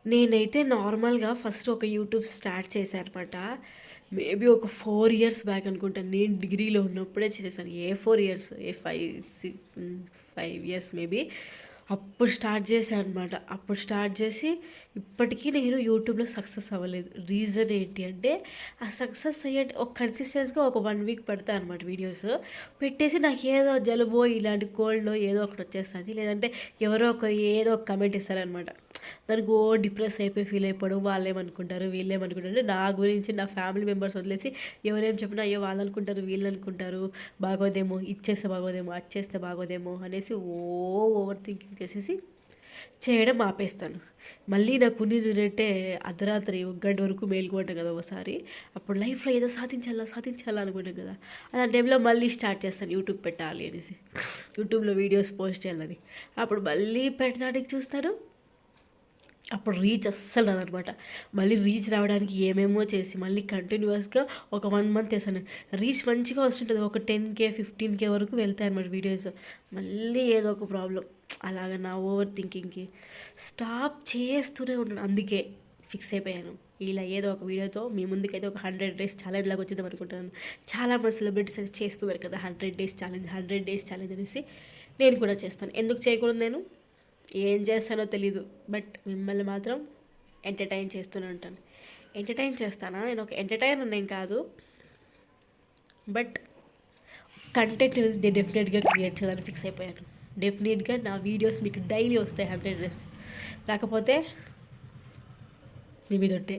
నేనైతే నార్మల్‌గా ఫస్ట్ ఒక యూట్యూబ్ స్టార్ట్ చేశా అనమాట. మేబీ ఒక 4 ఇయర్స్ బ్యాక్ అనుకుంటా. నేను డిగ్రీలో ఉన్నప్పుడే చేసేసాను. ఏ 4 ఇయర్స్, ఏ 5 ఇయర్స్ మేబీ. అప్పుడు స్టార్ట్ చేశా అనమాట. అప్పుడు స్టార్ట్ చేసి ఇప్పటికీ నేను యూట్యూబ్‌లో సక్సెస్ అవ్వలేదు. రీజన్ ఏంటి అంటే, ఆ సక్సెస్ అయ్యే ఒక కన్సిస్టెన్స్‌గా ఒక 1 వీక్ పెడతా అనమాట వీడియోస్. పెట్టేసి నాకు ఏదో జలుబో, ఇలాంటి కోల్డో ఏదో ఒకటి వచ్చేస్తది. లేదంటే ఎవరో ఒకరు ఏదో ఒక కామెంట్ ఇస్తారనమాట. దానికి డిప్రెస్ అయిపోయి ఫీల్ అయిపోవడం, వాళ్ళేమనుకుంటారు వీళ్ళేమనుకుంటారు అంటే నా గురించి నా ఫ్యామిలీ మెంబర్స్ వదిలేసి ఎవరేం చెప్పినా అయ్యో వాళ్ళు అనుకుంటారు వీళ్ళు అనుకుంటారు, బాగోదేమో ఇది చేస్తే బాగోదేమో అది చేస్తే బాగోదేమో అనేసి ఓవర్ థింకింగ్ చేసేసి చేయడం ఆపేస్తాను. మళ్ళీ నాకు ఉన్నిందంటే అర్ధరాత్రి 1 వరకు మేలుకుంటాం కదా ఒకసారి. అప్పుడు లైఫ్లో ఏదో సాధించాలా అనుకుంటాం కదా. అలాంటి టైంలో మళ్ళీ స్టార్ట్ చేస్తాను యూట్యూబ్ పెట్టాలి అనేసి, యూట్యూబ్లో వీడియోస్ పోస్ట్ చేయాలని. అప్పుడు మళ్ళీ పెట్టడానికి చూస్తాను. అప్పుడు రీచ్ అస్సలు రాదనమాట. మళ్ళీ రీచ్ రావడానికి ఏమేమో చేసి మళ్ళీ కంటిన్యూస్గా ఒక 1 మంత్ చేశాను. రీచ్ మంచిగా వస్తుంటుంది. ఒక 10K 15K వరకు వెళ్తాయి అన్నమాట వీడియోస్. మళ్ళీ ఏదో ఒక ప్రాబ్లం. అలాగ నా ఓవర్ థింకింగ్కి స్టాప్ చేస్తూనే ఉన్నాను. అందుకే ఫిక్స్ అయిపోయాను, ఇలా ఏదో ఒక వీడియోతో మీ ముందుకైతే ఒక 100 డేస్ ఛాలెంజ్ లాగా వచ్చిందాం అనుకుంటున్నాను. చాలామంది సెలబ్రిటీస్ అయితే చేస్తున్నారు కదా 100 డేస్ ఛాలెంజ్, 100 డేస్ ఛాలెంజ్ అనేసి. నేను కూడా చేస్తాను. ఎందుకు చేయకూడదు? నేను ఏం చేస్తానో తెలీదు, బట్ మిమ్మల్ని మాత్రం ఎంటర్టైన్ చేస్తూనే ఉంటాను. ఎంటర్టైన్ చేస్తానా? నేను ఒక ఎంటర్టైనర్ నేను కాదు, బట్ కంటెంట్ నేను డెఫినెట్గా క్రియేట్ చేయాలని ఫిక్స్ అయిపోయాను. డెఫినెట్గా నా వీడియోస్ మీకు డైలీ వస్తాయి 100 డేస్. రాకపోతే మీ మీద ఉంటే